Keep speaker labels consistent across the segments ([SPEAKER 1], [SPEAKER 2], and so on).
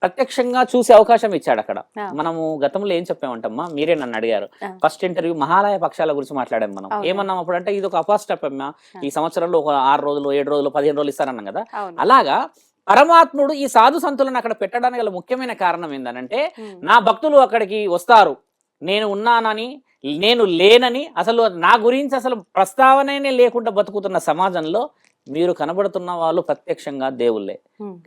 [SPEAKER 1] ప్రత్యక్షంగా చూసే అవకాశం ఇచ్చాడు అక్కడ. మనము గతంలో ఏం చెప్పామంటమ్మా, మీరే నన్ను అడిగారు ఫస్ట్ ఇంటర్వ్యూ మహాలయ పక్షాల గురించి మాట్లాడాం మనం. ఏమన్నాం అప్పుడు అంటే, ఇది ఒక అపాస్టప్ అమ్మా, ఈ సంవత్సరంలో ఒక 6 రోజులు 7 రోజులు 15 రోజులు ఇస్తారన్నాం కదా. అలాగా పరమాత్ముడు ఈ సాధు సంతులను అక్కడ పెట్టడానికి గల ముఖ్యమైన కారణం ఏంటంటే, నా భక్తులు అక్కడికి వస్తారు, నేను ఉన్నానని నేను లేనని, అసలు నా గురించి అసలు ప్రస్తావనే లేకుండా బతుకుతున్న సమాజంలో మీరు కనబడుతున్న వాళ్ళు ప్రత్యక్షంగా దేవుళ్ళే.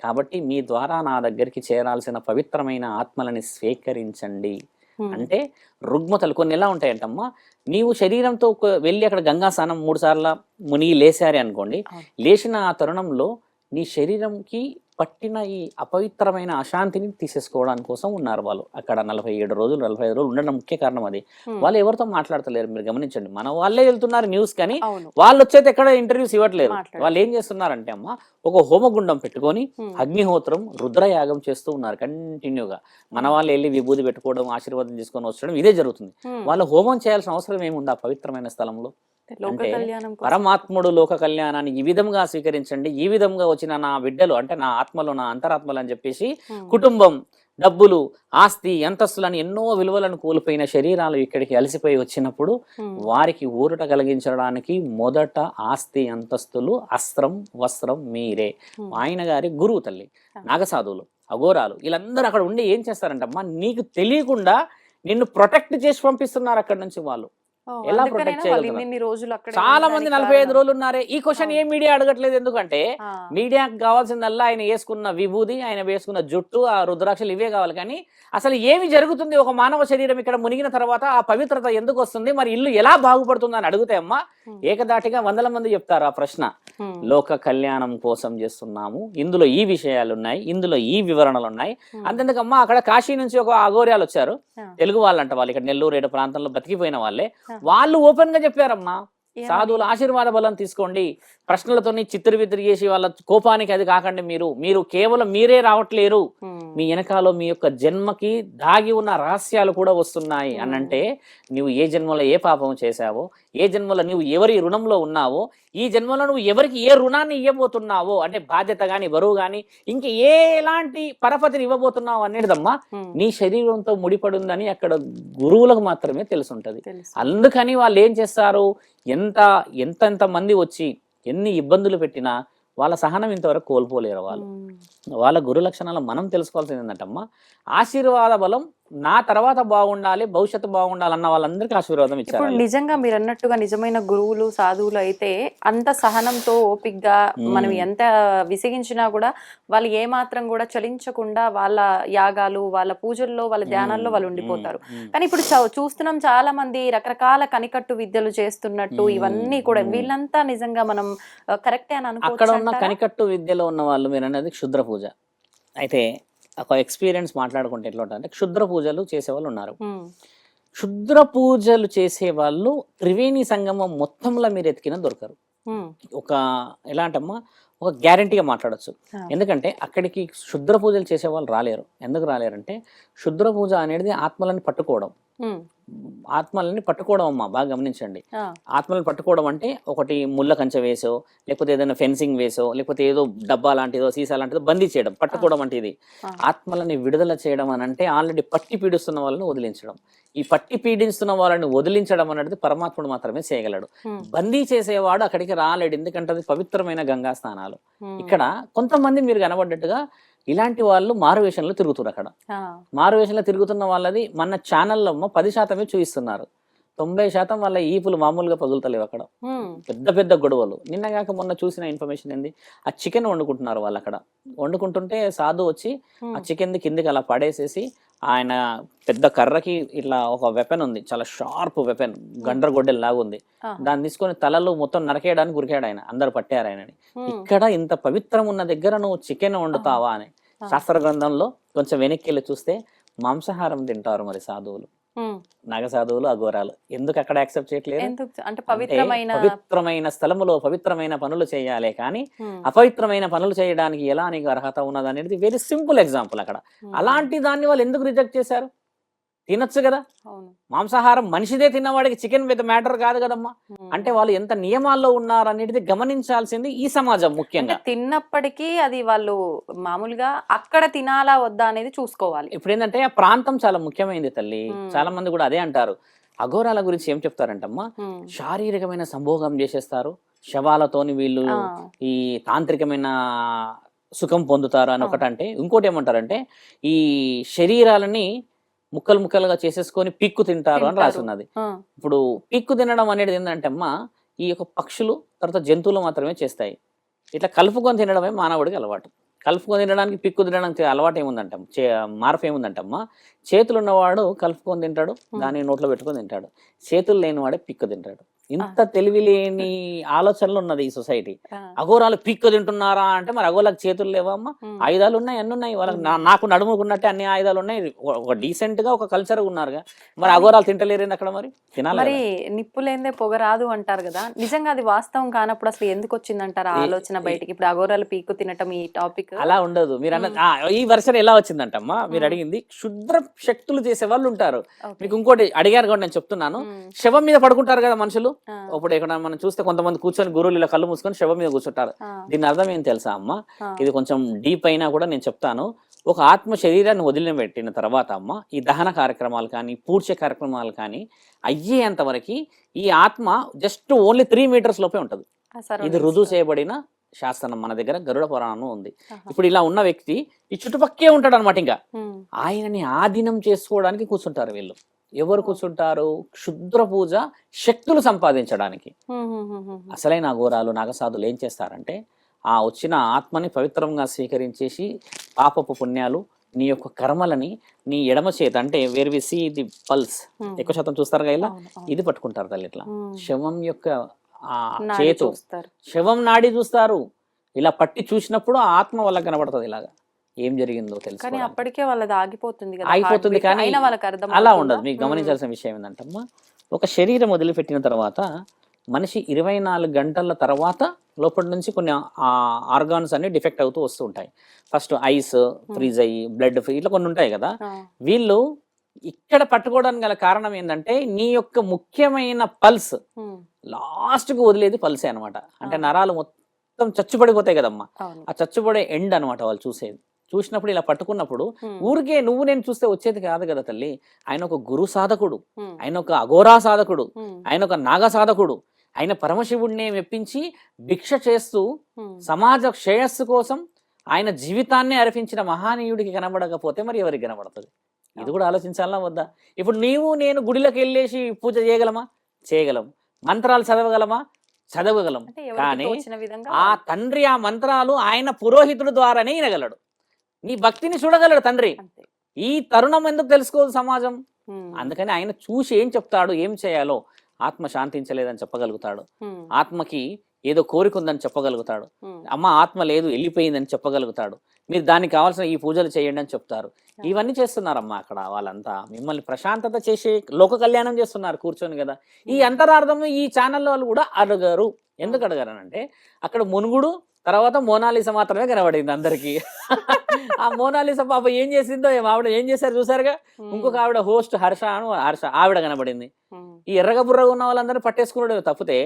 [SPEAKER 1] కాబట్టి మీ ద్వారా నా దగ్గరికి చేరాల్సిన పవిత్రమైన ఆత్మలని స్వీకరించండి అంటే, రుగ్మతలు కొన్ని ఎలా ఉంటాయంటమ్మా, నీవు శరీరంతో వెళ్ళి అక్కడ గంగా స్నానం 3 సార్లు మునిగి లేసారే అనుకోండి, లేచిన ఆ తరుణంలో నీ శరీరంకి పట్టిన ఈ అపవిత్రమైన అశాంతిని తీసేసుకోవడానికి కోసం ఉన్నారు వాళ్ళు అక్కడ 47 రోజులు 45 రోజులు ఉండడం ముఖ్య కారణం అది. వాళ్ళు ఎవరితో మాట్లాడతలేరు, మీరు గమనించండి. మన వాళ్ళే వెళ్తున్నారు న్యూస్, కానీ వాళ్ళు వచ్చేది ఎక్కడ ఇంటర్వ్యూస్ ఇవ్వట్లేదు. వాళ్ళు ఏం చేస్తున్నారంటే అమ్మ, ఒక హోమగుండం పెట్టుకొని అగ్నిహోత్రం రుద్రయాగం చేస్తూ ఉన్నారు కంటిన్యూగా. మన వాళ్ళు వెళ్ళి విభూది పెట్టుకోవడం, ఆశీర్వాదం తీసుకొని వచ్చడం ఇదే జరుగుతుంది. వాళ్ళు హోమం చేయాల్సిన అవసరం ఏముంది ఆ పవిత్రమైన స్థలంలో? అంటే పరమాత్ముడు లోక కళ్యాణాన్ని ఈ విధంగా స్వీకరించండి, ఈ విధంగా వచ్చిన నా బిడ్డలు అంటే నా ఆత్మలు నా అంతరాత్మలు అని చెప్పేసి, కుటుంబం, డబ్బులు, ఆస్తి, అంతస్తులని ఎన్నో విలువలను కోల్పోయిన శరీరాలు ఇక్కడికి అలసిపోయి వచ్చినప్పుడు వారికి ఊరట కలిగించడానికి మొదట ఆస్తి అంతస్తులు, అస్త్రం వస్త్రం మీరే. ఆయన గారి గురువు తల్లి, నాగసాధువులు, అఘోరాలు వీళ్ళందరూ అక్కడ ఉండి ఏం చేస్తారంటమ్మా, నీకు తెలియకుండా నిన్ను ప్రొటెక్ట్ చేసి పంపిస్తున్నారు అక్కడి నుంచి. వాళ్ళు ఎలా ప్రొటెక్ట్ చేయగలుగుతారు? చాలా మంది 45 రోజులు ఉన్నారే. ఈ క్వశ్చన్ ఏ మీడియా అడగట్లేదు. ఎందుకంటే మీడియాకి కావాల్సిందల్లా ఆయన వేసుకున్న విభూది, ఆయన వేసుకున్న జుట్టు, ఆ రుద్రాక్షలు ఇవే కావాలి. కానీ అసలు ఏమి జరుగుతుంది ఒక మానవ శరీరం ఇక్కడ మునిగిన తర్వాత, ఆ పవిత్రత ఎందుకు వస్తుంది, మరి ఇల్లు ఎలా బాగుపడుతుంది అని అడిగితే అమ్మా, ఏకదాటిగా 100 మంది చెప్తారు ఆ ప్రశ్న. లోక కళ్యాణం కోసం చేస్తున్నాము, ఇందులో ఈ విషయాలు ఉన్నాయి, ఇందులో ఈ వివరణలు ఉన్నాయి. అంతెందుకమ్మా, అక్కడ కాశీ నుంచి ఒక అఘోర్యాలు వచ్చారు, తెలుగు వాళ్ళంట. వాళ్ళు ఇక్కడ నెల్లూరు ఏడు ప్రాంతంలో బతికిపోయిన వాళ్ళే. వాళ్ళు ఓపెన్ గా చెప్పారమ్మా, సాధువుల ఆశీర్వాద బలం తీసుకోండి, ప్రశ్నలతోని చిత్రవిత్రి చేసి వాళ్ళ కోపానికి అది కాకండి. మీరు కేవలం మీరే రావట్లేరు, మీ వెనకాల మీ యొక్క జన్మకి దాగి ఉన్న రహస్యాలు కూడా వస్తున్నాయి అనంటే, నువ్వు ఏ జన్మలో ఏ పాపం చేశావో, ఏ జన్మలో నువ్వు ఎవరి రుణంలో ఉన్నావో, ఈ జన్మలో నువ్వు ఎవరికి ఏ రుణాన్ని ఇవ్వబోతున్నావో, అంటే బాధ్యత గాని బరువు గాని ఇంక ఎలాంటి పరపతిని ఇవ్వబోతున్నావు అనేదమ్మా నీ శరీరంతో ముడిపడుందని అక్కడ గురువులకు మాత్రమే తెలుసుంటది. అందుకని వాళ్ళు ఏం చేస్తారు, ఎంత మంది వచ్చి ఎన్ని ఇబ్బందులు పెట్టినా వాళ్ళ సహనం ఇంతవరకు కోల్పోలేరు. వాళ్ళ గురు లక్షణాలు మనం తెలుసుకోవాల్సింది ఏంటంటమ్మా, ఆశీర్వాద బలం నా తర్వాత బాగుండాలి, భవిష్యత్తు బాగుండాలన్న వాళ్ళందరికీ ఆశీర్వాదం ఇచ్చారు.
[SPEAKER 2] నిజంగా మీరు అన్నట్టుగా నిజమైన గురువులు సాధువులు అయితే అంత సహనంతో ఓపికగా మనం ఎంత విసిగించినా కూడా వాళ్ళు ఏ మాత్రం కూడా చలించకుండా వాళ్ళ యాగాలు, వాళ్ళ పూజల్లో, వాళ్ళ ధ్యానాల్లో వాళ్ళు ఉండిపోతారు. కానీ ఇప్పుడు చూస్తున్నాం చాలా మంది రకరకాల కనికట్టు విద్యలు చేస్తున్నట్టు, ఇవన్నీ కూడా వీళ్ళంతా నిజంగా మనం కరెక్టే అని అనుకో.
[SPEAKER 1] అక్కడ ఉన్న కనికట్టు విద్యలో ఉన్న వాళ్ళు మీరు అనేది క్షుద్ర పూజ. అయితే ఒక ఎక్స్పీరియన్స్ మాట్లాడుకుంటే ఎట్లా ఉంటుంది, క్షుద్ర పూజలు చేసేవాళ్ళు ఉన్నారు. క్షుద్ర పూజలు చేసేవాళ్ళు త్రివేణి సంగమం మొత్తంలో మీరు ఎతికినా దొరకరు. ఒక ఎలా అంటమ్మా, ఒక గ్యారంటీగా మాట్లాడచ్చు. ఎందుకంటే అక్కడికి క్షుద్ర పూజలు చేసేవాళ్ళు రాలేరు. ఎందుకు రాలేరంటే, క్షుద్ర పూజ అనేది ఆత్మలని పట్టుకోవడం. ఆత్మలని పట్టుకోవడం అమ్మా, బాగా గమనించండి. ఆత్మలను పట్టుకోవడం అంటే ఒకటి ముళ్ళ కంచె వేసో, లేకపోతే ఏదైనా ఫెన్సింగ్ వేసో, లేకపోతే ఏదో డబ్బా లాంటిదో సీసా లాంటిదో బందీ చేయడం, పట్టుకోవడం అంటే ఇది. ఆత్మలని విడుదల చేయడం అని అంటే ఆల్రెడీ పట్టి పీడిస్తున్న వాళ్ళని వదిలించడం. ఈ పట్టి పీడిస్తున్న వాళ్ళని వదిలించడం అనేది పరమాత్ముడు మాత్రమే చేయగలడు. బందీ చేసేవాడు అక్కడికి రాలేడు, ఎందుకంటే అది పవిత్రమైన గంగా స్నానాలు. ఇక్కడ కొంతమంది మీరు కనబడ్డట్టుగా ఇలాంటి వాళ్ళు మారువేషంలో తిరుగుతున్నారు. అక్కడ మారువేషంలో తిరుగుతున్న వాళ్ళది మన ఛానల్లో 10% చూపిస్తున్నారు. 90% వాళ్ళ ఈపులు మామూలుగా పగులుతలేవు. అక్కడ పెద్ద పెద్ద గొడవలు. నిన్నగాక మొన్న చూసిన ఇన్ఫర్మేషన్ ఏంది, ఆ చికెన్ వండుకుంటున్నారు వాళ్ళు. అక్కడ వండుకుంటుంటే సాధు వచ్చి ఆ చికెన్ కిందికి అలా పడేసేసి, ఆయన పెద్ద కర్రకి ఇట్లా ఒక వెపన్ ఉంది, చాలా షార్ప్ వెపన్, గండ్రగొడ్డెల్ లాగా ఉంది. దాన్ని తీసుకొని తలలు మొత్తం నరకేయడానికి ఉరికాడు ఆయన. అందరు పట్టారు ఆయనని. ఇక్కడ ఇంత పవిత్రం ఉన్న దగ్గర నువ్వు చికెన్ వండుతావా అని శాస్త్ర గ్రంథంలో కొంచెం వెనక్కి వెళ్ళి చూస్తే మాంసాహారం తింటారు మరి సాధువులు, నాగసాధువులు, అఘోరాలు. ఎందుకు అక్కడ యాక్సెప్ట్ చేయట్లేదు అంటే పవిత్రమైన స్థలములో పవిత్రమైన పనులు చేయాలి, కానీ అపవిత్రమైన పనులు చేయడానికి ఎలా నీకు అర్హత ఉన్నది అనేది వెరీ సింపుల్ ఎగ్జాంపుల్. అక్కడ అలాంటి దాన్ని వాళ్ళు ఎందుకు రిజెక్ట్ చేశారు? తినొచ్చు కదా. మాంసాహారం మనిషిదే తిన్నవాడికి చికెన్ విత్ మ్యాటర్ కాదు కదమ్మా. అంటే వాళ్ళు ఎంత నియమాల్లో ఉన్నారు అనేది గమనించాల్సింది ఈ సమాజం ముఖ్యంగా.
[SPEAKER 2] తిన్నప్పటికీ అది వాళ్ళు మామూలుగా అక్కడ తినాలా వద్దా అనేది చూసుకోవాలి.
[SPEAKER 1] ఇప్పుడు ఏంటంటే ఆ ప్రాంతం చాలా ముఖ్యమైనది తల్లి. చాలా మంది కూడా అదే అంటారు. అఘోరాల గురించి ఏం చెప్తారంటమ్మా, శారీరకమైన సంభోగం చేసేస్తారు, శవాలతోని వీళ్ళు ఈ తాంత్రికమైన సుఖం పొందుతారు అని ఒకటంటే, ఇంకోటి ఏమంటారంటే ఈ శరీరాలని ముక్కలు ముక్కలుగా చేసేసుకొని పిక్కు తింటారు అని రాసున్నది. ఇప్పుడు పిక్కు తినడం అనేది ఏంటంటే అమ్మా, ఈ యొక్క పక్షులు తర్వాత జంతువులు మాత్రమే చేస్తాయి. ఇట్లా కలుపుకొని తినడమే మానవుడికి అలవాటు. కలుపుకొని తినడానికి పిక్కు తినడానికి అలవాటు ఏముందంట, మార్పు ఏముందంటమ్మా, చేతులు ఉన్నవాడు కలుపుకొని తింటాడు, దాన్ని నోట్లో పెట్టుకొని తింటాడు. చేతులు లేనివాడే పిక్కు తింటాడు. ఇంత తెలివి లేని ఆలోచనలు ఉన్నది ఈ సొసైటీ. అఘోరాలు పిక్కు తింటున్నారా అంటే, మరి అఘోరాలకు చేతులు లేవా అమ్మా? ఆయుధాలు ఉన్నాయి, అన్ని ఉన్నాయి వాళ్ళకి. నాకు నడుముకున్నట్టే అన్ని ఆయుధాలు ఉన్నాయి. ఒక డీసెంట్ గా ఒక కల్చర్ ఉన్నారుగా, మరి అఘోరాలు తింటలేరేంది అక్కడ? మరి తినాలి.
[SPEAKER 2] మరి నిప్పు లేదే పొగ రాదు అంటారు కదా, నిజంగా అది వాస్తవం కానప్పుడు అసలు ఎందుకు వచ్చిందంటారు ఆలోచన బయటికి? ఇప్పుడు అఘోరాలు పీక్కు తినటం ఈ టాపిక్
[SPEAKER 1] అలా ఉండదు. మీరు అన్న ఈ వర్షన్ ఎలా వచ్చిందంటమ్మా, మీరు అడిగింది క్షుద్ర శక్తులు చేసే వాళ్ళు ఉంటారు. మీకు ఇంకోటి అడిగారు కూడా నేను చెప్తున్నాను. శవం మీద పడుకుంటారు కదా మనుషులు. ఇప్పుడు ఇక్కడ మనం చూస్తే కొంతమంది కూర్చొని గురువులు ఇలా కళ్ళు మూసుకొని శవం మీద కూర్చుంటారు. దీని అర్థం ఏం తెలుసా అమ్మ? ఇది కొంచెం డీప్ అయినా కూడా నేను చెప్తాను. ఒక ఆత్మ శరీరాన్ని వదిలిపెట్టిన తర్వాత అమ్మ, ఈ దహన కార్యక్రమాలు కానీ పూడ్చే కార్యక్రమాలు కానీ అయ్యేంత వరకు ఈ ఆత్మ జస్ట్ ఓన్లీ 3 meters లోపే ఉంటది. ఇది రుజువు చేయబడిన శాస్త్రం మన దగ్గర, గరుడ పురాణం ఉంది. ఇప్పుడు ఇలా ఉన్న వ్యక్తి ఈ చుట్టుపక్కే ఉంటాడు అనమాట. ఇంకా ఆయనని ఆధీనం చేసుకోవడానికి కూర్చుంటారు వీళ్ళు. ఎవరు కూర్చుంటారు? క్షుద్ర పూజ శక్తులు సంపాదించడానికి. అసలైన అఘోరాలు నాగసాధులు ఏం చేస్తారంటే, ఆ వచ్చిన ఆత్మని పవిత్రంగా స్వీకరించేసి పాపపు పుణ్యాలు నీ యొక్క కర్మలని నీ ఎడమ చేత, అంటే where we see the pulse, ఎక్కువ శాతం చూస్తారు కదా ఇలా, ఇది పట్టుకుంటారు తల్లి. ఇట్లా శవం యొక్క చేతు, శవం నాడి చూస్తారు. ఇలా పట్టి చూసినప్పుడు ఆ ఆత్మ వాళ్ళకి కనబడుతుంది. ఇలాగా ఏం జరిగిందో తెలుసు,
[SPEAKER 2] కానీ అప్పటికే వాళ్ళది ఆగిపోతుంది,
[SPEAKER 1] కానీ అలా ఉండదు. మీకు గమనించాల్సిన విషయం ఏంటంటమ్మా, ఒక శరీరం వదిలిపెట్టిన తర్వాత మనిషి 24 గంటల తర్వాత లోపల నుంచి కొన్ని ఆర్గాన్స్ అన్ని డిఫెక్ట్ అవుతూ వస్తూ ఉంటాయి. ఫస్ట్ ఐస్ ఫ్రీజ్ అయ్యి, బ్లడ్ ఇట్లా కొన్ని ఉంటాయి కదా. వీళ్ళు ఇక్కడ పట్టుకోవడానికి గల కారణం ఏంటంటే, నీ యొక్క ముఖ్యమైన పల్స్ లాస్ట్ కు వదిలేది పల్సే అనమాట. అంటే నరాలు మొత్తం చచ్చుపడిపోతాయి కదమ్మా, ఆ చచ్చుపడే ఎండ్ అనమాట వాళ్ళు చూసేది. చూసినప్పుడు ఇలా పట్టుకున్నప్పుడు ఊరికే నువ్వు నేను చూస్తే వచ్చేది కాదు కదా తల్లి. ఆయన ఒక గురు సాధకుడు, ఆయన ఒక అఘోరా సాధకుడు, ఆయన ఒక నాగ సాధకుడు. ఆయన పరమశివుడిని మెప్పించి భిక్ష చేస్తూ సమాజ శ్రేయస్సు కోసం ఆయన జీవితాన్ని అర్పించిన మహానీయుడికి కనబడకపోతే మరి ఎవరికి కనబడుతుంది? ఇది కూడా ఆలోచించాలా వద్దా? ఇప్పుడు నీవు నేను గుడిలోకి వెళ్ళేసి పూజ చేయగలమా? చేయగలం. మంత్రాలు చదవగలమా? చదవగలం. కానీ ఆ తండ్రి ఆ మంత్రాలు ఆయన పురోహితుడు ద్వారానే వినగలడు. నీ భక్తిని చూడగలడు తండ్రి. ఈ తరుణం ఎందుకు తెలుసుకోదు సమాజం? అందుకని ఆయన చూసి ఏం చెప్తాడు, ఏం చేయాలో. ఆత్మ శాంతించలేదని చెప్పగలుగుతాడు, ఆత్మకి ఏదో కోరిక ఉందని చెప్పగలుగుతాడు, అమ్మ ఆత్మ లేదు వెళ్ళిపోయిందని చెప్పగలుగుతాడు. మీరు దానికి కావాల్సిన ఈ పూజలు చేయండి అని చెప్తారు. ఇవన్నీ చేస్తున్నారమ్మా అక్కడ వాళ్ళంతా. మిమ్మల్ని ప్రశాంతత చేసే లోక కళ్యాణం చేస్తున్నారు కూర్చొని కదా. ఈ అంతరార్థం ఈ ఛానల్ వాళ్ళు కూడా అడగరు. ఎందుకు అడగరనంటే, అక్కడ మునుగుడు తర్వాత మోనాలిసా మాత్రమే కనబడింది అందరికి. ఆ మోనాలిసా పాప ఏం చేసిందో, ఆవిడ ఏం చేశారు చూసారుగా. ఇంకొక ఆవిడ హోస్ట్ హర్ష ఆవిడ కనబడింది. ఈ ఎర్రగా బుర్రగా ఉన్న వాళ్ళందరినీ పట్టేసుకున్నాడు. తప్పితే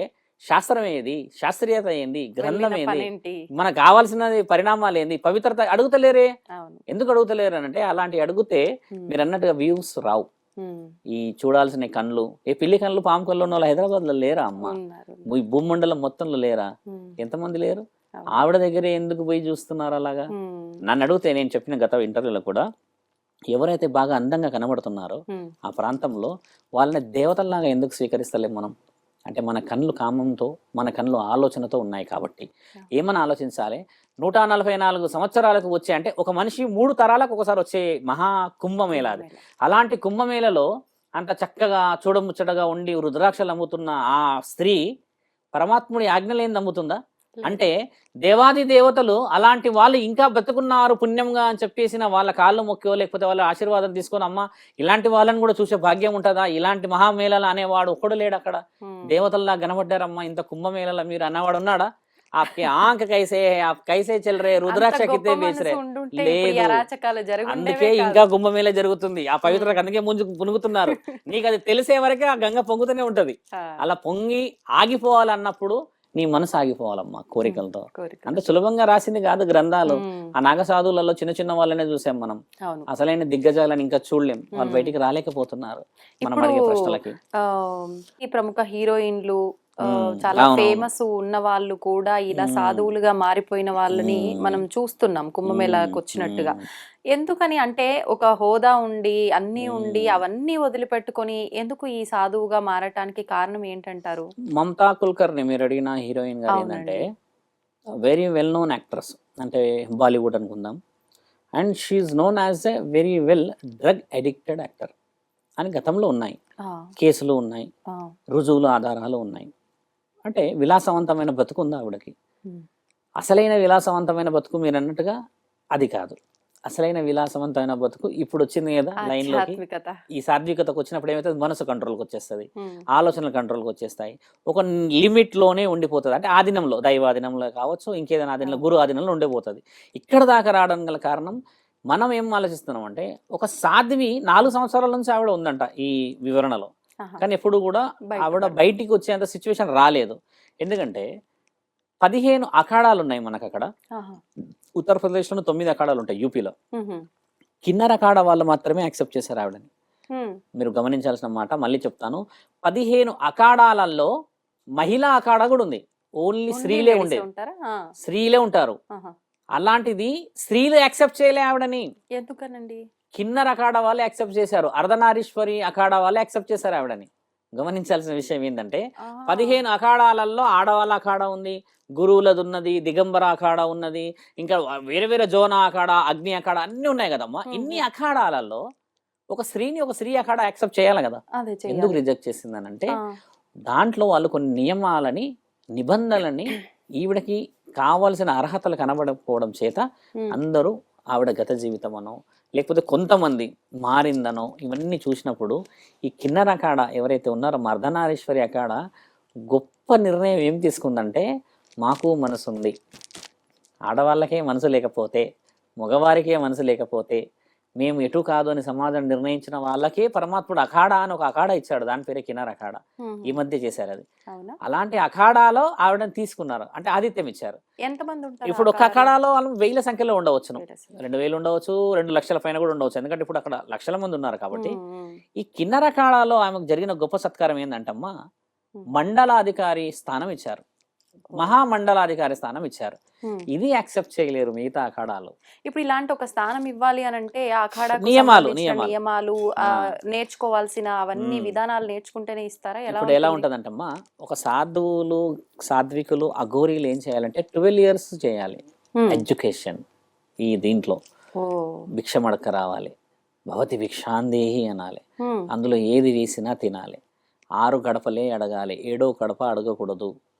[SPEAKER 1] శాస్త్రం ఏది, శాస్త్రీయత ఏంది, గ్రంథం ఏంది, మనకు కావాల్సినది పరిణామాలు ఏంది, పవిత్రత అడుగుతలేరే. ఎందుకు అడుగుతలేరు అనంటే, అలాంటి అడిగితే మీరు అన్నట్టుగా వ్యూస్ రావు. ఈ చూడాల్సిన కళ్ళు, ఏ పిల్లి కళ్ళు పాము కళ్ళు ఉన్న వాళ్ళు హైదరాబాద్ లో లేరా అమ్మా? ఈ భూమండలం మొత్తంలో లేరా? ఎంతమంది లేరు? ఆవిడ దగ్గరే ఎందుకు పోయి చూస్తున్నారు అలాగా? నన్ను అడిగితే నేను చెప్పిన గత ఇంటర్వ్యూలో కూడా, ఎవరైతే బాగా అందంగా కనబడుతున్నారో ఆ ప్రాంతంలో వాళ్ళని దేవతల్లాగా ఎందుకు స్వీకరిస్తలేం మనం? అంటే మన కళ్ళు కామంతో, మన కళ్ళు ఆలోచనతో ఉన్నాయి కాబట్టి. ఏమని ఆలోచించాలి? 144 సంవత్సరాలకు వచ్చే, అంటే ఒక మనిషి 3 తరాలకు ఒకసారి వచ్చే మహా కుంభమేళ అది. అలాంటి కుంభమేళలో అంత చక్కగా చూడముచ్చటగా ఉండి రుద్రాక్షలు అమ్ముతున్న ఆ స్త్రీ పరమాత్ముడి ఆజ్ఞలేంది అమ్ముతుందా? అంటే దేవాది దేవతలు అలాంటి వాళ్ళు ఇంకా బతుకున్నారు పుణ్యంగా అని చెప్పేసిన వాళ్ళ కాళ్ళు మొక్కో లేకపోతే వాళ్ళ ఆశీర్వాదం తీసుకొని, అమ్మ ఇలాంటి వాళ్ళని కూడా చూసే భాగ్యం ఉంటుందా? ఇలాంటి మహామేళలు అనేవాడు ఒక్కడు లేడు అక్కడ. దేవతల్లా కనబడ్డారమ్మా ఇంత కుంభమేళలా మీరు అన్నవాడు ఉన్నాడా? आपके आंख कैसे है, आप कैसे चल रहे, रुద్రాక్ష
[SPEAKER 2] అంత
[SPEAKER 1] కితే
[SPEAKER 2] గొప్ప
[SPEAKER 1] బేచ్
[SPEAKER 2] మనసు
[SPEAKER 1] రే.
[SPEAKER 2] ఉండుంటే ఇప్పుడు ఈ
[SPEAKER 1] లేదు,
[SPEAKER 2] అరాచకాలు జరుగుండేవే
[SPEAKER 1] అందుకే
[SPEAKER 2] కాదు.
[SPEAKER 1] ఇంకా కుంభమేళ జరుగుతుంది. ఆ పవిత్రకు అందుకే పునుగుతున్నారు. నీకు అది తెలిసే వరకే ఆ గంగ పొంగుతూనే ఉంటది.
[SPEAKER 2] ఆ,
[SPEAKER 1] అలా పొంగి ఆగిపోవాలన్నప్పుడు నీ మనసు ఆగిపోవాలమ్మా కోరికలతో.
[SPEAKER 2] కోరిక.
[SPEAKER 1] అంత సులభంగా రాసింది కాదు గ్రంథాలు.
[SPEAKER 2] ఉమ్,
[SPEAKER 1] ఆ నాగసాధువులలో చిన్న చిన్న వాళ్ళనే చూసాం మనం.
[SPEAKER 2] అవును.
[SPEAKER 1] అసలైన దిగ్గజాలను ఇంకా చూడలేం. వాళ్ళు బయటికి రాలేకపోతున్నారు మనం
[SPEAKER 2] ఇప్పుడు
[SPEAKER 1] అడిగే ప్రశ్నలకి.
[SPEAKER 2] ఆ, ఈ ప్రముఖ హీరోయిన్లు
[SPEAKER 1] ఉమ్,
[SPEAKER 2] చాలా
[SPEAKER 1] అవునవును.
[SPEAKER 2] ఫేమస్ ఉన్న వాళ్ళు కూడా ఇలా సాధువులుగా మారిపోయిన వాళ్ళని మనం చూస్తున్నాం కుంభమేళాకు వచ్చినట్టుగా. ఎందుకని అంటే ఒక హోదా ఉండి అన్నీ ఉండి అవన్నీ వదిలిపెట్టుకొని ఎందుకు ఈ సాధువుగా మారటానికి కారణం ఏంటంటారు?
[SPEAKER 1] మమతా కుల్కర్ని మీరు అడిగిన హీరోయిన్ గారు ఏంటంటే వెరీ వెల్ నోన్ యాక్ట్రెస్, అంటే బాలీవుడ్ అనుకుందాం. And she known as a very well drug addicted actor అని గతంలో ఉన్నాయి,
[SPEAKER 2] ఆ,
[SPEAKER 1] కేసులు ఉన్నాయి,
[SPEAKER 2] ఆ,
[SPEAKER 1] రుజువులు ఆధారాలు ఉన్నాయి. అంటే విలాసవంతమైన బతుకు ఉంది ఆవిడకి.
[SPEAKER 2] ఉమ్,
[SPEAKER 1] అసలైన విలాసవంతమైన బతుకు మీరు అన్నట్టుగా అది కాదు. అసలైన విలాసవంతమైన బతుకు ఇప్పుడు వచ్చింది కదా లైన్లోకి.
[SPEAKER 2] ఆధ్యాత్మికత.
[SPEAKER 1] ఈ సాత్వికతకు వచ్చినప్పుడు ఏమైతుంది, మనసు కంట్రోల్కి వచ్చేస్తుంది,
[SPEAKER 2] ఉమ్,
[SPEAKER 1] ఆలోచనలు కంట్రోల్కి వచ్చేస్తాయి, ఒక లిమిట్లోనే ఉండిపోతుంది. అంటే ఆధీనంలో, దైవాధీనంలో కావచ్చు, ఇంకేదైనా ఆధీనంలో, గురు ఆధీనంలో ఉండిపోతుంది. ఇక్కడ దాకా రావడం గల కారణం మనం ఏం ఆలోచిస్తున్నాం అంటే, ఒక సాధ్వి 4 సంవత్సరాల నుంచి ఆవిడ ఉందంట ఈ వివరణలో,
[SPEAKER 2] ఆహా,
[SPEAKER 1] కానీ ఎప్పుడు కూడా ఆవిడ బయటికి వచ్చేంత సిచ్యువేషన్ రాలేదు. ఎందుకంటే 15 అఖాడాలు ఉన్నాయి మనకు అక్కడ.
[SPEAKER 2] ఆహా,
[SPEAKER 1] ఉత్తరప్రదేశ్లో 9 అఖాడాలు ఉంటాయి, యూపీలో.
[SPEAKER 2] ఉహు,
[SPEAKER 1] కిన్నర అఖాడా వాళ్ళు మాత్రమే యాక్సెప్ట్ చేశారు ఆవిడని.
[SPEAKER 2] ఉమ్,
[SPEAKER 1] మీరు గమనించాల్సిన మాట, మళ్ళీ చెప్తాను. 15 అఖాడాలలో మహిళా అఖాడా కూడా ఉంది. ఓన్లీ స్త్రీలే
[SPEAKER 2] ladies
[SPEAKER 1] ఉండే,
[SPEAKER 2] ఉంటారా? ఆ,
[SPEAKER 1] స్త్రీలే ఉంటారు.
[SPEAKER 2] ఆహా.
[SPEAKER 1] అలాంటిది స్త్రీలు యాక్సెప్ట్ చేయలే ఆవిడని.
[SPEAKER 2] ఎందుకనండి?
[SPEAKER 1] కిన్నర్ అఖాడా వాళ్ళు యాక్సెప్ట్ చేశారు, అర్ధనారీశ్వరి అఖాడా వాళ్ళు యాక్సెప్ట్ చేశారు ఆవిడని. గమనించాల్సిన విషయం ఏంటంటే
[SPEAKER 2] ఆహా,
[SPEAKER 1] 15 అఖాడాలలో ఆడవాళ్ళ అఖాడా ఉంది, గురువులది ఉన్నది, దిగంబర అఖాడా ఉన్నది, ఇంకా వేరే వేరే జోనా అఖాడా, అగ్ని అఖాడా అన్ని ఉన్నాయి కదమ్మా. ఇన్ని అఖాడాలలో ఒక స్త్రీ అఖాడా యాక్సెప్ట్ చేయాలి కదా.
[SPEAKER 2] అదే
[SPEAKER 1] ఎందుకు
[SPEAKER 2] చెయ్యాలి.
[SPEAKER 1] రిజెక్ట్ చేసిందని అంటే,
[SPEAKER 2] ఆ,
[SPEAKER 1] దాంట్లో వాళ్ళు కొన్ని నియమాలని, నిబంధనలని ఈవిడకి కావాల్సిన అర్హతలు కనబడకపోవడం చేత
[SPEAKER 2] ఉమ్,
[SPEAKER 1] అందరూ ఆవిడ గత జీవితం అనో, లేకపోతే కొంతమంది మారిందనో ఇవన్నీ చూసినప్పుడు ఈ కిన్నర అఖాడా ఎవరైతే ఉన్నారో, అర్ధనారీశ్వరి అఖాడా గొప్ప నిర్ణయం ఏం తీసుకుందంటే, మాకు మనసు ఉంది, ఆడవాళ్ళకే మనసు లేకపోతే, మగవారికే మనసు లేకపోతే మేము ఎటు కాదు అని సమాజం నిర్ణయించిన వాళ్ళకే పరమాత్ముడు అఖాడా అని ఒక అఖాడా ఇచ్చాడు. దాని పేరే కిన్నర అఖాడా.
[SPEAKER 2] ఉహు,
[SPEAKER 1] ఈ మధ్య చేశారు అది.
[SPEAKER 2] అవునా?
[SPEAKER 1] అలాంటి అఖాడాలో ఆవిడని తీసుకున్నారు, అంటే ఆతిథ్యం ఇచ్చారు.
[SPEAKER 2] ఎంతమంది ఉంటారు
[SPEAKER 1] ఇప్పుడు ఒక అఖాడాలో వాళ్ళు 1000 సంఖ్యలో ఉండవచ్చును,
[SPEAKER 2] అఖాడాలో?
[SPEAKER 1] 2000 ఉండవచ్చు, 2 లక్షల పైన కూడా ఉండవచ్చు. ఎందుకంటే ఇప్పుడు అక్కడ లక్షల మంది ఉన్నారు కాబట్టి.
[SPEAKER 2] ఉమ్, ఉమ్,
[SPEAKER 1] ఈ కిన్నర అఖాడాలో ఆమెకు జరిగిన గొప్ప సత్కారం ఏంటంటమ్మా, మండలాధికారి స్థానం ఇచ్చారు, మహామండలాధికారి స్థానం ఇచ్చారు.
[SPEAKER 2] ఉమ్.
[SPEAKER 1] ఇది యాక్సెప్ట్ చేయలేరు మిగతా అఖాడాలు.
[SPEAKER 2] ఇప్పుడు ఇలాంటి ఒక స్థానం ఇవ్వాలి అని అంటే ఆ అఖాడాకు
[SPEAKER 1] నియమాలు
[SPEAKER 2] సంబంధించిన నియమాలు, నేర్చుకోవాల్సిన అవన్నీ విధానాలు నేర్చుకుంటేనే ఇస్తారా?
[SPEAKER 1] ఇప్పుడు ఎలా ఉంటదంటమ్మా, ఒక సాధ్వికులు అఘోరీలు ఏం చేయాలంటే 12 years చేయాలి ఎడ్యుకేషన్. ఈ దీంట్లో
[SPEAKER 2] ఓ,
[SPEAKER 1] భిక్షమడక రావాలి, భవతి భిక్షాందేహి అనాలి,
[SPEAKER 2] ఉమ్,
[SPEAKER 1] అందులో ఏది వేసినా తినాలి, 6 గడపలే అడగాలి, 7వ గడప అడగకూడదు,